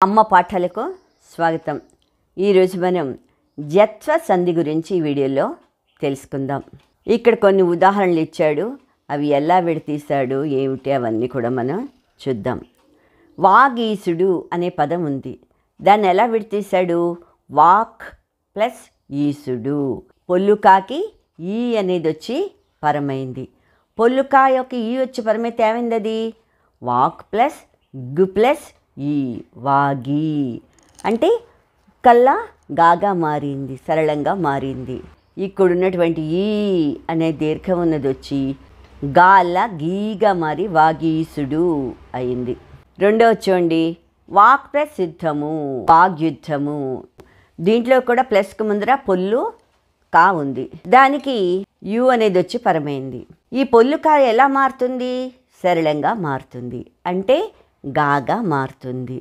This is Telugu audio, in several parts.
అమ్మ పాఠాలకు స్వాగతం. ఈరోజు మనం జత్వ సంధి గురించి ఈ వీడియోలో తెలుసుకుందాం. ఇక్కడ కొన్ని ఉదాహరణలు ఇచ్చాడు, అవి ఎలా విడతీశాడు ఏమిటి అవన్నీ కూడా మనం చూద్దాం. వాగీసుడు అనే పదం ఉంది, దాన్ని ఎలా విడతీశాడు? Walk plus ఈసుడు. పొల్లుకాకి ఈ అనేది వచ్చి పరమైంది. పొల్లుకా యొక్క ఈ వచ్చి పరమైతే ఏమైంది? అది వాక్ ప్లస్ గు ప్లస్ ఈ వాగి అంటే కల్లా గాగా మారింది, సరళంగా మారింది. ఇక్కడ ఉన్నటువంటి ఈ అనే దీర్ఘం ఉన్నది వచ్చి గాల్లా గీగా మారి వాగీసుడు అయింది. రెండవ చూడండి, వాక్ ప్లస్ యుద్ధము, వాగ్యుద్ధము. దీంట్లో కూడా ప్లస్కు ముందర పొల్లు కా ఉంది, దానికి యు అనేది వచ్చి పరమైంది. ఈ పొల్లు కా ఎలా మారుతుంది? సరళంగా మారుతుంది, అంటే గాగా మారుతుంది.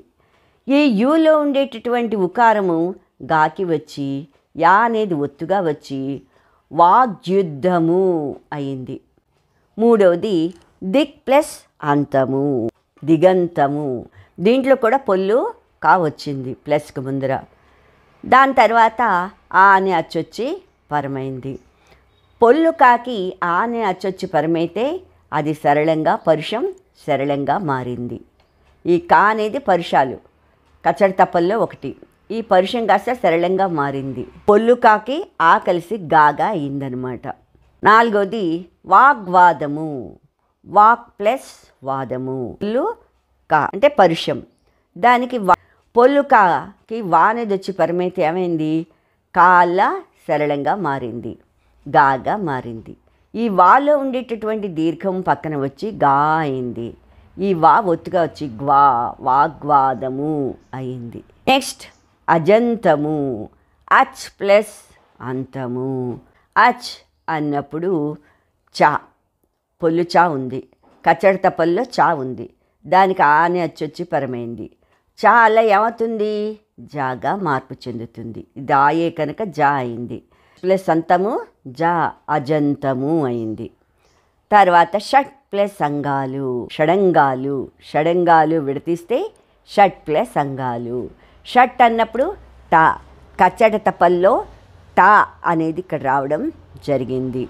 ఈ యూలో ఉండేటటువంటి ఉకారము గాకి వచ్చి యా అనేది ఒత్తుగా వచ్చి వాగ్యుద్ధము అయింది. మూడవది దిక్ ప్లస్ అంతము, దిగంతము. దీంట్లో కూడా పొల్లు కా వచ్చింది ప్లస్కి ముందర, దాని తర్వాత ఆ అని అచ్చొచ్చి పరమైంది. పొల్లు కాకి ఆ అని అచ్చొచ్చి పరమైతే అది సరళంగా పరుషం సరళంగా మారింది. ఈ కా అనేది పరుషాలు కచడి తప్పల్లో ఒకటి, ఈ పరుషం కాస్త సరళంగా మారింది. పొల్లు కాకి ఆ కలిసి గాగా అయిందనమాట. నాలుగోది వాగ్వాదము, వాక్ ప్లస్ వాదము. పొల్లు కా అంటే పరుషం, దానికి పొల్లు కాకి వా అనేది వచ్చి పరమైతే ఏమైంది? కాళ్ళ సరళంగా మారింది, గాగా మారింది. ఈ వాలో ఉండేటటువంటి దీర్ఘం పక్కన వచ్చి గా అయింది. ఈ వా ఒత్తుగా వచ్చి గ్వా, వాగ్వాదము అయింది. నెక్స్ట్ అజంతము, అచ్ ప్లస్ అంతము. అచ్ అన్నప్పుడు చా, పొల్లు చా ఉంది, కచడి తప్పల్లో చా ఉంది, దానికి ఆ అని అచ్చొచ్చి పరమైంది. చా అలా ఏమవుతుంది? జాగా మార్పు చెందుతుంది. ఇది ఆయే కనుక జా అయింది. ప్లస్ అంతము జా, అజంతము అయింది. తర్వాత షట్ ప్లస్ అంగాలు, షడంగాలు. షడంగాలు విడతీస్తే షట్ ప్లస్ అంగాలు. షట్ అన్నప్పుడు టా, కచ్చట తపల్లో టా అనేది ఇక్కడ రావడం జరిగింది,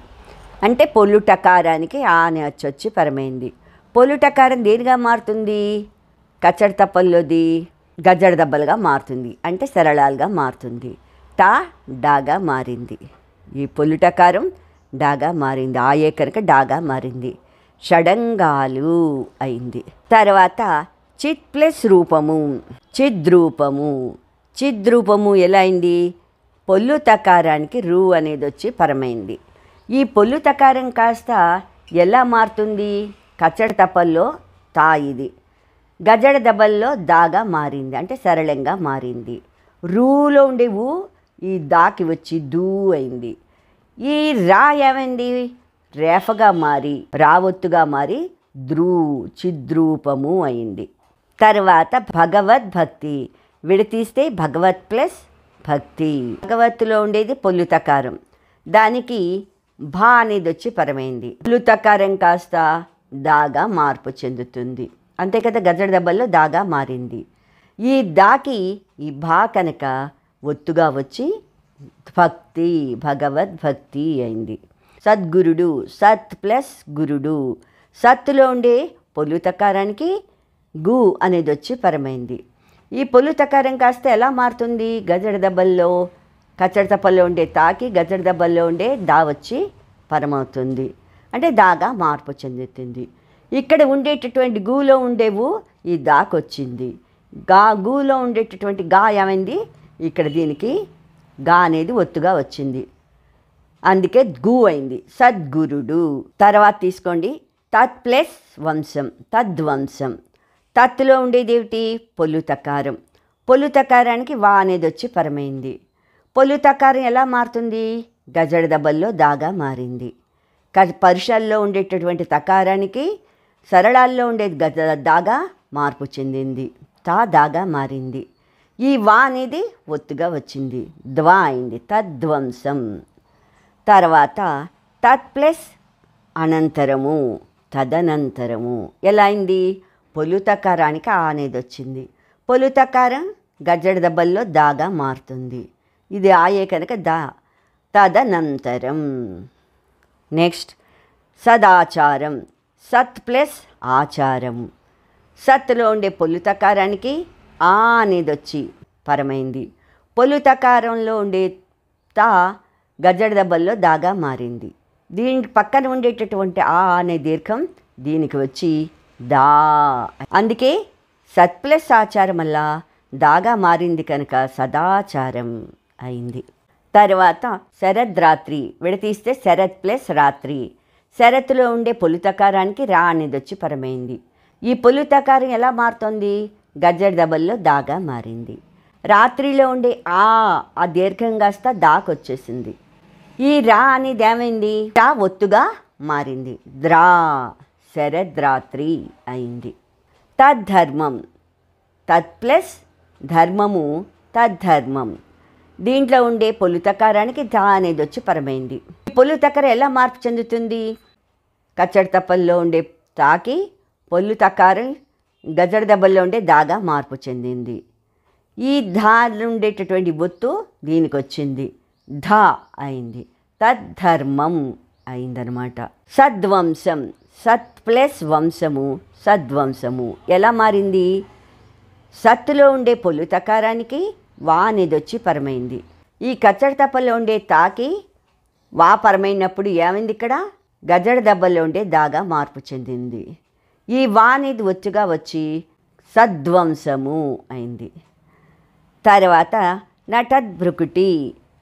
అంటే పొల్లు టకారానికి ఆ అని వచ్చి పరమైంది. పొల్లు టకారం దేనిగా మారుతుంది? కచ్చట తప్పల్లోది గజ్జడ దెబ్బలుగా మారుతుంది, అంటే సరళాలుగా మారుతుంది. టా డాగా మారింది. ఈ పొల్లు టకారం డాగా మారింది, ఆయే కనుక డాగా మారింది. షడంగాలు అయింది. తర్వాత చిత్ ప్లస్ రూపము, చిద్రూపము. చిద్రూపము ఎలా అయింది? పొల్లు తకారానికి రూ అనేది వచ్చి పరమైంది. ఈ పొల్లు తకారం కాస్త ఎలా మారుతుంది? కచ్చడి తపల్లో తా, ఇది గజడ దెబ్బల్లో దాగా మారింది, అంటే సరళంగా మారింది. రూలో ఉండే ఊ ఈ దాకి వచ్చి దూ అయింది. ఈ రా ఏమైంది? రేఫగా మారి రావొత్తుగా మారి ద్రూ, చిద్రూపము అయింది. తర్వాత భగవద్భక్తి విడతీస్తే భగవత్ ప్లస్ భక్తి. భగవత్తులో ఉండేది పొల్లు తకారం, దానికి భా అనేది వచ్చి పరమైంది. పొల్లు తకారం కాస్త దాగా మార్పు చెందుతుంది, అంతే కదా, గజడ దెబ్బల్లో దాగా మారింది. ఈ దాకి ఈ భా కనుక ఒత్తుగా వచ్చి భక్తి, భగవద్భక్తి అయింది. సద్గురుడు, సత్ ప్లస్ గురుడు. సత్తులో ఉండే పొల్లు తకారానికి గు అనేది వచ్చి పరమైంది. ఈ పొల్లు తకారం కాస్త ఎలా మారుతుంది? గజడ దెబ్బల్లో కచ్చడి తప్పల్లో ఉండే తాకి గజడ దెబ్బల్లో ఉండే దా వచ్చి పరమవుతుంది, అంటే దాగా మార్పు చెందుతుంది. ఇక్కడ ఉండేటటువంటి గూలో ఉండేవు ఈ దాకొచ్చింది, గా గూలో ఉండేటటువంటి గా ఏమైంది? ఇక్కడ దీనికి గా అనేది ఒత్తుగా వచ్చింది, అందుకే గు అయింది, సద్గురుడు. తర్వాత తీసుకోండి తత్ ప్లస్ వంశం, తద్వంశం. తత్తులో ఉండేది ఏమిటి? పొల్లు తకారం. పొల్లు తకారానికి వా అనేది వచ్చి పరమైంది. పొల్లు తకారం ఎలా మారుతుంది? గజడ దెబ్బల్లో దాగా మారింది. పరుషాల్లో ఉండేటటువంటి తకారానికి సరళాల్లో ఉండేది దాగా మార్పు చెందింది, తా దాగా మారింది. ఈ వా అనేది ఒత్తుగా వచ్చింది, ద్వా అయింది, తద్వంశం. తర్వాత తత్ ప్లస్ అనంతరము, తదనంతరము ఎలా అయింది? పొల్లు తకారానికి ఆ అనేది వచ్చింది, పొలుతకారం గజ్జడ దెబ్బల్లో దాగా మారుతుంది. ఇది ఆయే కనుక దా. తదనంతరం. నెక్స్ట్ సదాచారం. సత్ ప్లస్ ఆచారం. సత్తులో ఉండే పొలుతకారానికి ఆ అనేది వచ్చి పరమైంది. పొలుతకారంలో ఉండే తా గజ్జడ దెబ్బల్లో దాగా మారింది. దీనికి పక్కన ఉండేటటువంటి ఆ అనే దీర్ఘం దీనికి వచ్చి దా. అందుకే సత్ ప్లస్ ఆచారం వల్ల దాగా మారింది కనుక సదాచారం అయింది. తర్వాత శరద్రాత్రి. విడతీస్తే శరత్ ప్లస్ రాత్రి. శరత్తులో ఉండే పొలుతకారానికి రా అనేది వచ్చి పరమైంది. ఈ పొలుతకారం ఎలా మారుతుంది? గజ్జడ దెబ్బల్లో దాగా మారింది. రాత్రిలో ఉండే ఆ దీర్ఘం కాస్త దాకొచ్చేసింది. ఈ రా అనేది ఏమైంది? రా ఒత్తుగా మారింది. ద్రా. శరద్రాత్రి అయింది. తద్ధర్మం. తత్ ప్లస్ ధర్మము తద్ధర్మం. దీంట్లో ఉండే పొలుతకారానికి దా అనేది వచ్చి పరమైంది. ఈ పొలుతకారం ఎలా మార్పు చెందుతుంది? కచ్చడి తప్పల్లో ఉండే తాకి పొలుతకారం గజడ దెబ్బల్లో ఉండే దాగా మార్పు చెందింది. ఈ ధా ఉండేటటువంటి ఒత్తు దీనికి వచ్చింది. ధా అయింది. తద్ధర్మం అయిందనమాట. సద్వంశం. సత్ ప్లస్ వంశము సద్వంశము. ఎలా మారింది? సత్తులో ఉండే పొలుతకారానికి వా అనేది వచ్చి పరమైంది. ఈ కచ్చడి తప్పల్లో ఉండే తాకి వా పరమైనప్పుడు ఏమైంది? ఇక్కడ గజడ దెబ్బల్లో ఉండే దాగా మార్పు చెందింది. ఈ వా అనేది ఒత్తుగా వచ్చి సద్వంశము అయింది. తర్వాత నటద్ భ్రుకుటి.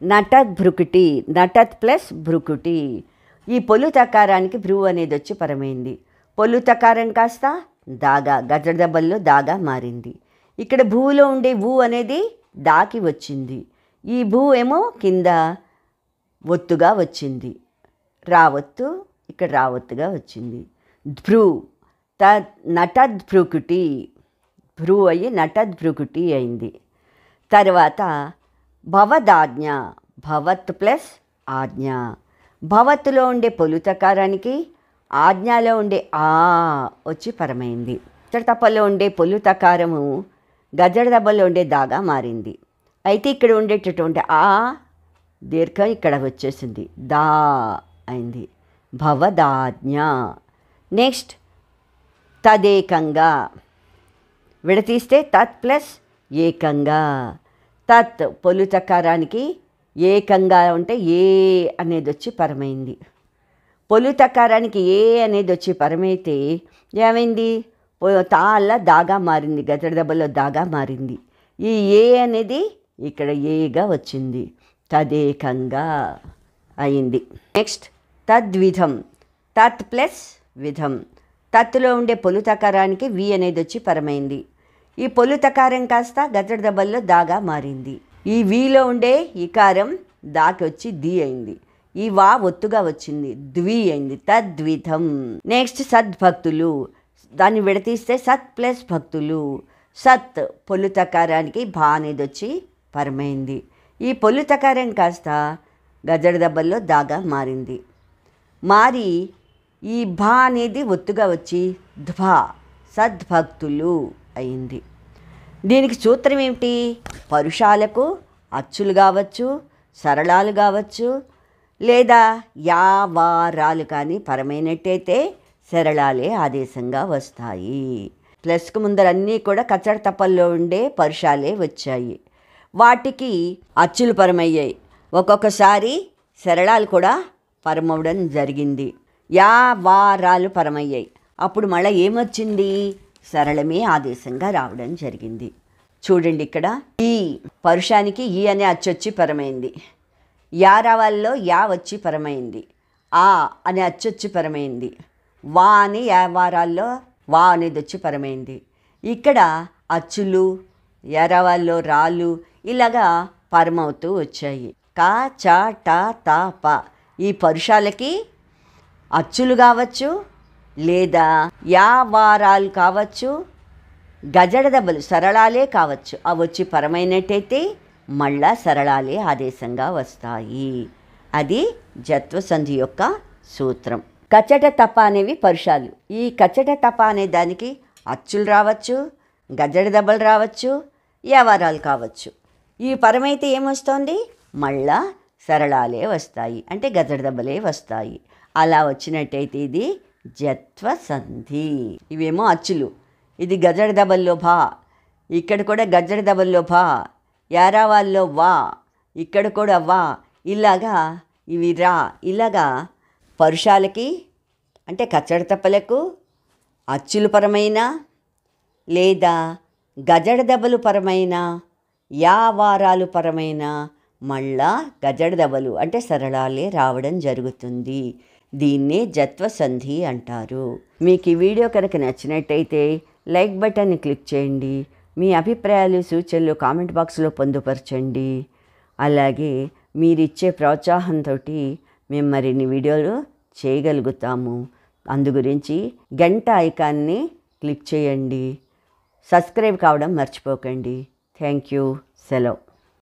నటద్ భ్రుకుటి. నటత్ ప్లస్ భ్రుకుటి. ఈ పొలుతకారానికి భ్రువు అనేది వచ్చి పరమైంది. పొలుతకారం కాస్త దాగా గజడ దెబ్బల్లో దాగా మారింది. ఇక్కడ భూలో ఉండే భూ అనేది దాకి వచ్చింది. ఈ భూ ఏమో కింద ఒత్తుగా వచ్చింది. రావత్తు ఇక్కడ రావత్తుగా వచ్చింది. భ్రూ. నటద్భ్రుకుటి. భ్రూ అయ్యి నటద్భ్రుకుటి అయింది. తర్వాత భవదాజ్ఞ. భవత్ ప్లస్ ఆజ్ఞ. భవత్తులో ఉండే పొలుతకారానికి ఆజ్ఞలో ఉండే ఆ వచ్చి పరమైంది. తప్పల్లో ఉండే పొలుతకారము గజడ దెబ్బల్లో ఉండే దాగా మారింది. అయితే ఇక్కడ ఉండేటటువంటి ఆ దీర్ఘం ఇక్కడ వచ్చేసింది. దా అయింది. భవదాజ్ఞ. నెక్స్ట్ తదేకంగా. విడతీస్తే తత్ ప్లస్ ఏకంగా. తత్ పొలుతకారానికి ఏకంగా ఉంటే ఏ అనేది వచ్చి పరమైంది. పొలుతకారానికి ఏ అనేది వచ్చి పరమైతే ఏమైంది? తాళ్ళ దాగా మారింది. గజడ దెబ్బలో దాగా మారింది. ఈ ఏ అనేది ఇక్కడ ఏగా వచ్చింది. తదేకంగా అయింది. నెక్స్ట్ తద్విధం. తత్ ప్లస్ విధం. తత్తులో ఉండే పొలుతకారానికి వి అనేది వచ్చి పరమైంది. ఈ పొలుతకారం కాస్త గజడ దెబ్బల్లో దాగా మారింది. ఈ వీలో ఉండే ఇకారం దాకి వచ్చి ది అయింది. ఈ వా ఒత్తుగా వచ్చింది. ద్వి అయింది. తద్విధం. నెక్స్ట్ సద్భక్తులు. దాన్ని విడతీస్తే సత్ ప్లస్ భక్తులు. సత్ పొలుతకారానికి భా అనేది వచ్చి పరమైంది. ఈ పొలుతకారం కాస్త గజడ దెబ్బల్లో దాగా మారింది. మారి ఈ భా అనేది ఒత్తుగా వచ్చి ధ్వా. సద్భక్తులు అయింది. దీనికి సూత్రం ఏమిటి? పరుషాలకు అచ్చులు కావచ్చు, సరళాలు కావచ్చు, లేదా యావారాలు కానీ పరమైనట్టయితే సరళాలే ఆదేశంగా వస్తాయి. ప్లస్కు ముందర అన్నీ కూడా కచ్చడ తప్పల్లో ఉండే పరుషాలే వచ్చాయి. వాటికి అచ్చులు పరమయ్యాయి. ఒక్కొక్కసారి సరళాలు కూడా పరమవడం జరిగింది. యావారాలు పరమయ్యాయి. అప్పుడు మళ్ళీ ఏమొచ్చింది? సరళమే ఆదేశంగా రావడం జరిగింది. చూడండి, ఇక్కడ ఈ పరుషానికి ఈ అనే అచ్చొచ్చి పరమైంది. యారావాల్లో యా వచ్చి పరమైంది. ఆ అనే అచ్చొచ్చి పరమైంది. వా అని యావారాల్లో వా అనేది వచ్చి పరమైంది. ఇక్కడ అచ్చులు యారావాల్లో రాళ్ళు ఇలాగా పరమవుతూ వచ్చాయి. కా చ ట త ప ఈ పరుషాలకి అచ్చులు కావచ్చు, లేదా యావారాలు కావచ్చు, గజడ దెబ్బలు సరళాలే కావచ్చు. అవి వచ్చి పరమైనట్టయితే మళ్ళా సరళాలే ఆదేశంగా వస్తాయి. అది జత్వ సంధి యొక్క సూత్రం. కచట తప అనేవి పరుషాలు. ఈ కచట తప అనే దానికి అచ్చులు రావచ్చు, గజడి దెబ్బలు రావచ్చు, యావారాలు కావచ్చు. ఈ పరమైతే ఏమొస్తోంది? మళ్ళా సరళాలే వస్తాయి, అంటే గజడి దెబ్బలే వస్తాయి. అలా వచ్చినట్టయితే ఇది జత్వ సంధి. ఇవేమో అచ్చులు. ఇది గజడి దెబ్బల్లో భా, ఇక్కడ కూడా గజడి దెబ్బల్లో భా, యారావాల్లో వా, ఇక్కడ కూడా వా. ఇలాగా ఇవి రా. ఇలాగా పరుషాలకి అంటే కచ్చడి తప్పలకు అచ్చులు పరమైన లేదా గజడి దెబ్బలు పరమైన యావారాలు పరమైన మళ్ళా గజడి దెబ్బలు అంటే సరళాలే రావడం జరుగుతుంది. దీన్నే జత్వ సంధి అంటారు. మీకు ఈ వీడియో కనుక నచ్చినట్టయితే లైక్ బటన్ని క్లిక్ చేయండి. మీ అభిప్రాయాలు సూచనలు కామెంట్ బాక్స్లో పొందుపరచండి. అలాగే మీరిచ్చే ప్రోత్సాహంతో మేము మరిన్ని వీడియోలు చేయగలుగుతాము. అందు గురించి గంట ఐకాన్ని క్లిక్ చేయండి. సబ్స్క్రైబ్ కావడం మర్చిపోకండి. Thank you. సెలవు.